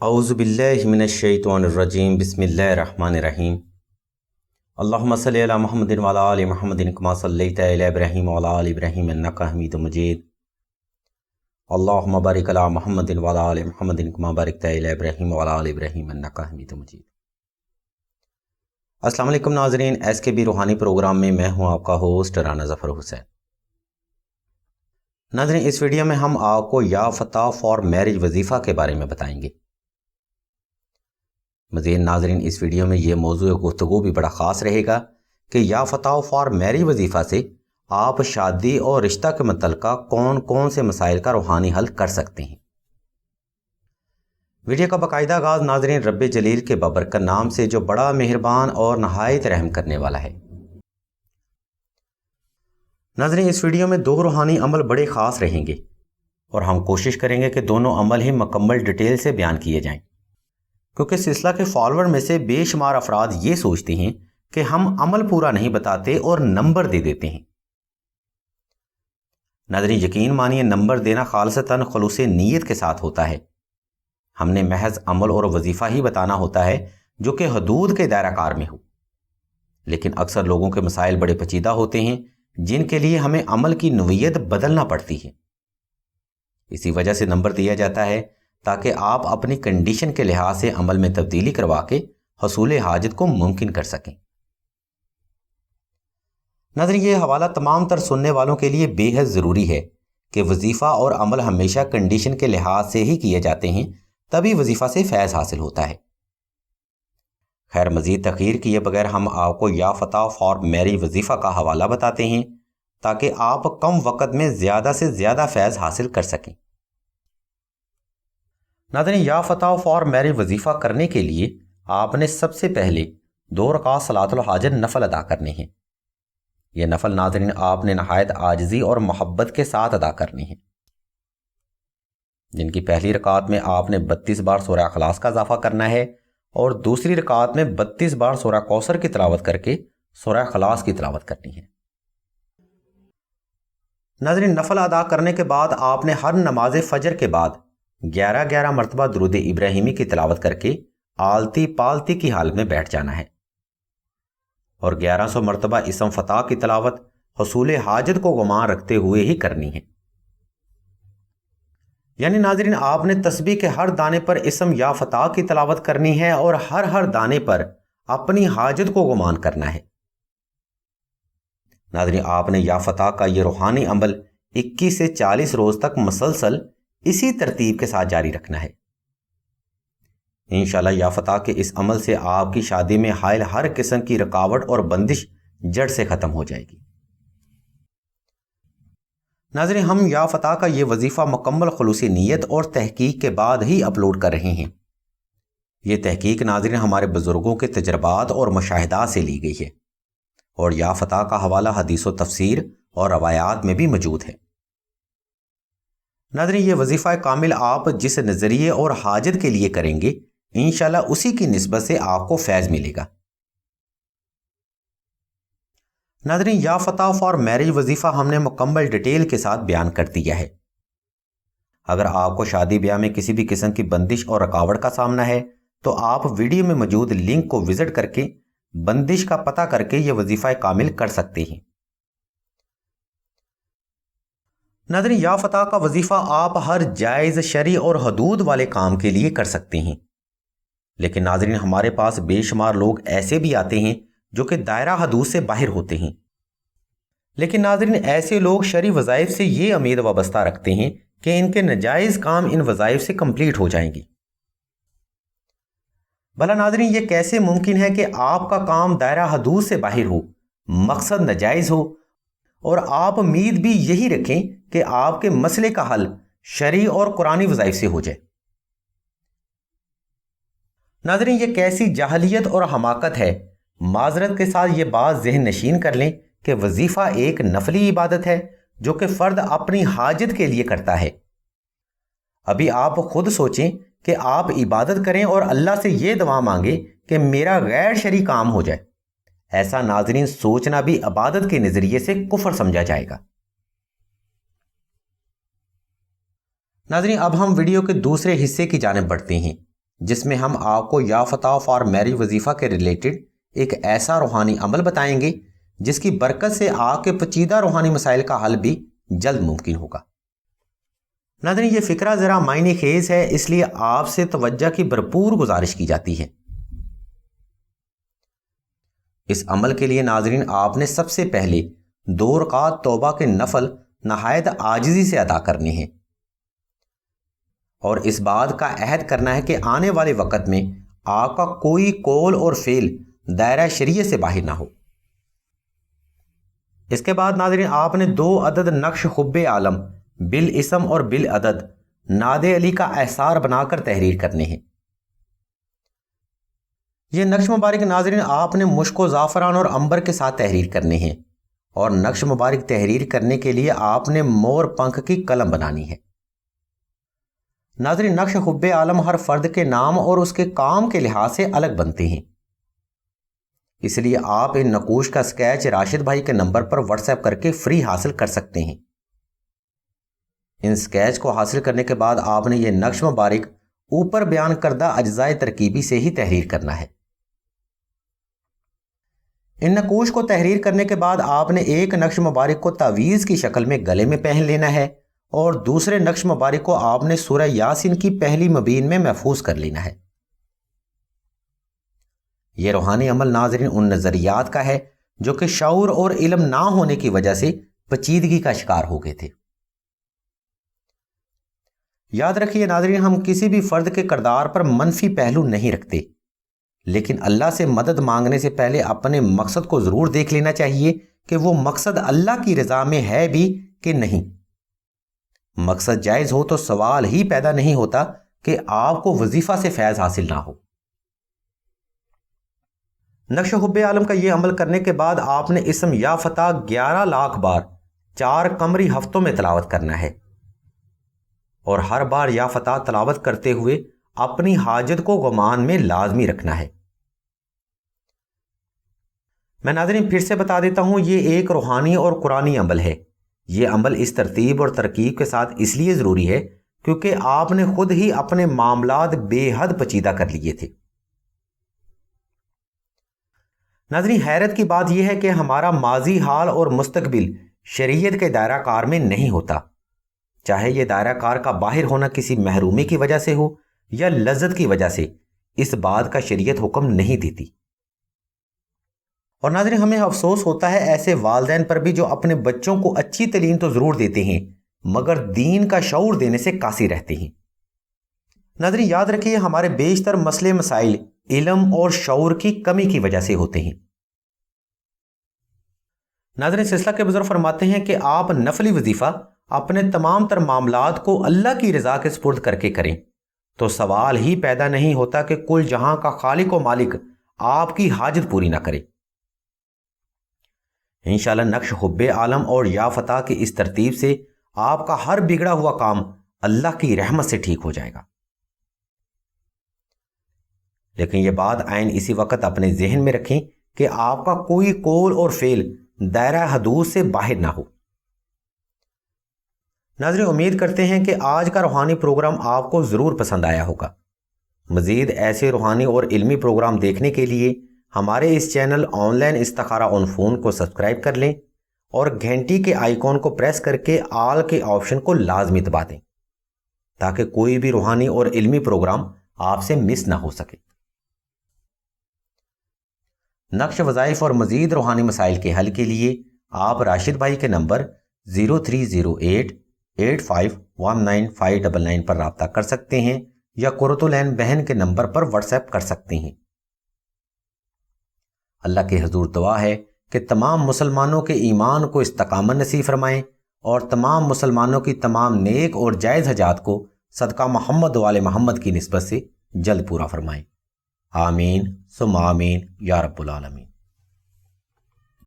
اعوذ باللہ من الشیطان الرجیم بسم اللہ الرحمن الرحیم اللہم صلی علی محمد وعلی آل محمد کما صلیت علی ابراہیم وعلی آل ابراہیم انک حمید مجید اللہم بارک علی محمد وعلی آل محمد کما بارکت علی ابراہیم وعلی آل ابراہیم انک حمید مجید۔ السلام علیکم ناظرین، SKB روحانی پروگرام میں میں ہوں آپ کا ہوسٹ رانا ظفر حسین۔ ناظرین، اس ویڈیو میں ہم آپ کو یا فتح فار میرج وظیفہ کے بارے میں بتائیں گے۔ مزید ناظرین، اس ویڈیو میں یہ موضوع گفتگو بھی بڑا خاص رہے گا کہ یا فتح فار میرج وظیفہ سے آپ شادی اور رشتہ کے متعلقہ کون کون سے مسائل کا روحانی حل کر سکتے ہیں۔ ویڈیو کا باقاعدہ آغاز ناظرین رب جلیل کے بابرکت نام سے، جو بڑا مہربان اور نہایت رحم کرنے والا ہے۔ ناظرین، اس ویڈیو میں دو روحانی عمل بڑے خاص رہیں گے اور ہم کوشش کریں گے کہ دونوں عمل ہی مکمل ڈیٹیل سے بیان کیے جائیں، کیونکہ سلسلہ کے فالوور میں سے بے شمار افراد یہ سوچتے ہیں کہ ہم عمل پورا نہیں بتاتے اور نمبر دے دیتے ہیں۔ ناظرین، یقین مانیے نمبر دینا خالصتاً خلوص نیت کے ساتھ ہوتا ہے۔ ہم نے محض عمل اور وظیفہ ہی بتانا ہوتا ہے جو کہ حدود کے دائرہ کار میں ہو، لیکن اکثر لوگوں کے مسائل بڑے پیچیدہ ہوتے ہیں جن کے لیے ہمیں عمل کی نوعیت بدلنا پڑتی ہے۔ اسی وجہ سے نمبر دیا جاتا ہے تاکہ آپ اپنی کنڈیشن کے لحاظ سے عمل میں تبدیلی کروا کے حصول حاجت کو ممکن کر سکیں۔ ناظرین، یہ حوالہ تمام تر سننے والوں کے لیے بے حد ضروری ہے کہ وظیفہ اور عمل ہمیشہ کنڈیشن کے لحاظ سے ہی کیے جاتے ہیں، تبھی وظیفہ سے فیض حاصل ہوتا ہے۔ خیر، مزید تاخیر کیے بغیر ہم آپ کو یا فتح فار میرج وظیفہ کا حوالہ بتاتے ہیں تاکہ آپ کم وقت میں زیادہ سے زیادہ فیض حاصل کر سکیں۔ ناظرین، یا فتح فار میرج وظیفہ کرنے کے لیے آپ نے سب سے پہلے 2 رکعت صلاۃ الحاجت نفل ادا کرنے ہیں۔ یہ نفل ناظرین آپ نے نہایت عاجزی اور محبت کے ساتھ ادا کرنے ہیں، جن کی پہلی رکعت میں آپ نے 32 بار سورہ اخلاص کا اضافہ کرنا ہے اور دوسری رکعت میں 32 بار سورہ کوثر کی تلاوت کر کے سورہ اخلاص کی تلاوت کرنی ہے۔ ناظرین، نفل ادا کرنے کے بعد آپ نے ہر نماز فجر کے بعد 11 مرتبہ درود ابراہیمی کی تلاوت کر کے آلتی پالتی کی حالت میں بیٹھ جانا ہے اور 1100 مرتبہ اسم فتح کی تلاوت حصول حاجت کو گمان رکھتے ہوئے ہی کرنی ہے۔ یعنی ناظرین، آپ نے تسبیح کے ہر دانے پر اسم یا فتح کی تلاوت کرنی ہے اور ہر دانے پر اپنی حاجت کو گمان کرنا ہے۔ ناظرین، آپ نے یا فتح کا یہ روحانی عمل 21 سے 40 روز تک مسلسل اسی ترتیب کے ساتھ جاری رکھنا ہے۔ انشاءاللہ یا فتح کے اس عمل سے آپ کی شادی میں حائل ہر قسم کی رکاوٹ اور بندش جڑ سے ختم ہو جائے گی۔ ناظرین، ہم یا فتح کا یہ وظیفہ مکمل خلوص نیت اور تحقیق کے بعد ہی اپلوڈ کر رہے ہیں۔ یہ تحقیق ناظرین ہمارے بزرگوں کے تجربات اور مشاہدات سے لی گئی ہے اور یا فتح کا حوالہ حدیث و تفسیر اور روایات میں بھی موجود ہے۔ ناظرین، یہ وظیفہ کامل آپ جس نظریے اور حاجت کے لیے کریں گے انشاءاللہ اسی کی نسبت سے آپ کو فیض ملے گا۔ ناظرین، یا فتح فار میرج وظیفہ ہم نے مکمل ڈیٹیل کے ساتھ بیان کر دیا ہے۔ اگر آپ کو شادی بیاہ میں کسی بھی قسم کی بندش اور رکاوٹ کا سامنا ہے تو آپ ویڈیو میں موجود لنک کو وزٹ کر کے بندش کا پتہ کر کے یہ وظیفہ کامل کر سکتے ہیں۔ ناظرین، یا فتح کا وظیفہ آپ ہر جائز شرعی اور حدود والے کام کے لیے کر سکتے ہیں، لیکن ناظرین ہمارے پاس بے شمار لوگ ایسے بھی آتے ہیں جو کہ دائرہ حدود سے باہر ہوتے ہیں، لیکن ناظرین ایسے لوگ شرعی وظائف سے یہ امید وابستہ رکھتے ہیں کہ ان کے ناجائز کام ان وظائف سے کمپلیٹ ہو جائیں گے۔ بھلا ناظرین، یہ کیسے ممکن ہے کہ آپ کا کام دائرہ حدود سے باہر ہو، مقصد ناجائز ہو اور آپ امید بھی یہی رکھیں کہ آپ کے مسئلے کا حل شرعی اور قرآنی وظائف سے ہو جائے؟ ناظرین، یہ کیسی جاہلیت اور حماقت ہے۔ معذرت کے ساتھ یہ بات ذہن نشین کر لیں کہ وظیفہ ایک نفلی عبادت ہے جو کہ فرد اپنی حاجت کے لیے کرتا ہے۔ ابھی آپ خود سوچیں کہ آپ عبادت کریں اور اللہ سے یہ دعا مانگیں کہ میرا غیر شرعی کام ہو جائے۔ ایسا ناظرین سوچنا بھی عبادت کے نظریے سے کفر سمجھا جائے گا۔ ناظرین، اب ہم ویڈیو کے دوسرے حصے کی جانب بڑھتے ہیں جس میں ہم آپ کو یا فتح فار میری وظیفہ کے ریلیٹڈ ایک ایسا روحانی عمل بتائیں گے جس کی برکت سے آپ کے پیچیدہ روحانی مسائل کا حل بھی جلد ممکن ہوگا۔ ناظرین، یہ فکرہ ذرا معنی خیز ہے، اس لیے آپ سے توجہ کی بھرپور گزارش کی جاتی ہے۔ اس عمل کے لیے ناظرین آپ نے سب سے پہلے 2 رکعات توبہ کے نفل نہایت عاجزی سے ادا کرنے ہیں، اور اس بات کا عہد کرنا ہے کہ آنے والے وقت میں آپ کا کوئی قول اور فعل دائرہ شریعت سے باہر نہ ہو۔ اس کے بعد ناظرین آپ نے 2 عدد نقش خب عالم بالاسم اور بالعدد ناد علی کا احصار بنا کر تحریر کرنے ہیں۔ یہ نقش مبارک ناظرین آپ نے مشک و زعفران اور عنبر کے ساتھ تحریر کرنے ہیں، اور نقش مبارک تحریر کرنے کے لیے آپ نے مور پنکھ کی قلم بنانی ہے۔ ناظرین، نقش خب عالم ہر فرد کے نام اور اس کے کام کے لحاظ سے الگ بنتے ہیں، اس لیے آپ ان نقوش کا سکیچ راشد بھائی کے نمبر پر واٹس ایپ کر کے فری حاصل کر سکتے ہیں۔ ان سکیچ کو حاصل کرنے کے بعد آپ نے یہ نقش مبارک اوپر بیان کردہ اجزاء ترکیبی سے ہی تحریر کرنا ہے۔ ان نقوش کو تحریر کرنے کے بعد آپ نے ایک نقش مبارک کو تعویذ کی شکل میں گلے میں پہن لینا ہے، اور دوسرے نقش مبارک کو آپ نے سورہ یاسین کی پہلی مبین میں محفوظ کر لینا ہے۔ یہ روحانی عمل ناظرین ان نظریات کا ہے جو کہ شعور اور علم نہ ہونے کی وجہ سے پیچیدگی کا شکار ہو گئے تھے۔ یاد رکھیے ناظرین، ہم کسی بھی فرد کے کردار پر منفی پہلو نہیں رکھتے، لیکن اللہ سے مدد مانگنے سے پہلے اپنے مقصد کو ضرور دیکھ لینا چاہیے کہ وہ مقصد اللہ کی رضا میں ہے بھی کہ نہیں۔ مقصد جائز ہو تو سوال ہی پیدا نہیں ہوتا کہ آپ کو وظیفہ سے فیض حاصل نہ ہو۔ نقش حب عالم کا یہ عمل کرنے کے بعد آپ نے اسم یا فتح 11 لاکھ بار 4 قمری ہفتوں میں تلاوت کرنا ہے، اور ہر بار یا فتح تلاوت کرتے ہوئے اپنی حاجت کو گمان میں لازمی رکھنا ہے۔ میں ناظرین پھر سے بتا دیتا ہوں، یہ ایک روحانی اور قرآنی عمل ہے۔ یہ عمل اس ترتیب اور ترکیب کے ساتھ اس لیے ضروری ہے کیونکہ آپ نے خود ہی اپنے معاملات بے حد پیچیدہ کر لیے تھے۔ ناظرین، حیرت کی بات یہ ہے کہ ہمارا ماضی، حال اور مستقبل شریعت کے دائرہ کار میں نہیں ہوتا، چاہے یہ دائرہ کار کا باہر ہونا کسی محرومی کی وجہ سے ہو یا لذت کی وجہ سے، اس بات کا شریعت حکم نہیں دیتی۔ اور ناظرین، ہمیں افسوس ہوتا ہے ایسے والدین پر بھی جو اپنے بچوں کو اچھی تعلیم تو ضرور دیتے ہیں مگر دین کا شعور دینے سے قاصر رہتے ہیں۔ ناظرین یاد رکھیے، ہمارے بیشتر مسئلے مسائل علم اور شعور کی کمی کی وجہ سے ہوتے ہیں۔ ناظرین، سلسلہ کے بزرگ فرماتے ہیں کہ آپ نفلی وظیفہ اپنے تمام تر معاملات کو اللہ کی رضا کے سپرد کر کے کریں تو سوال ہی پیدا نہیں ہوتا کہ کل جہاں کا خالق و مالک آپ کی حاجت پوری نہ کرے۔ انشاءاللہ نقش حب عالم اور یا فتح کی اس ترتیب سے آپ کا ہر بگڑا ہوا کام اللہ کی رحمت سے ٹھیک ہو جائے گا۔ لیکن یہ بات عین اسی وقت اپنے ذہن میں رکھیں کہ آپ کا کوئی قول اور فعل دائرہ حدود سے باہر نہ ہو۔ ناظرین، امید کرتے ہیں کہ آج کا روحانی پروگرام آپ کو ضرور پسند آیا ہوگا۔ مزید ایسے روحانی اور علمی پروگرام دیکھنے کے لیے ہمارے اس چینل آن لائن استخارہ آن فون کو سبسکرائب کر لیں اور گھنٹی کے آئیکن کو پریس کر کے آل کے آپشن کو لازمی دبا دیں تاکہ کوئی بھی روحانی اور علمی پروگرام آپ سے مس نہ ہو سکے۔ نقش وظائف اور مزید روحانی مسائل کے حل کے لیے آپ راشد بھائی کے نمبر 0308851959 پر رابطہ کر سکتے ہیں یا قرۃ العین بہن کے نمبر پر واٹس ایپ کر سکتے ہیں۔ اللہ کے حضور دعا ہے کہ تمام مسلمانوں کے ایمان کو استقامت نصیب فرمائیں اور تمام مسلمانوں کی تمام نیک اور جائز حاجات کو صدقہ محمد و آل محمد کی نسبت سے جلد پورا فرمائیں۔ آمین ثم آمین یا رب العالمین۔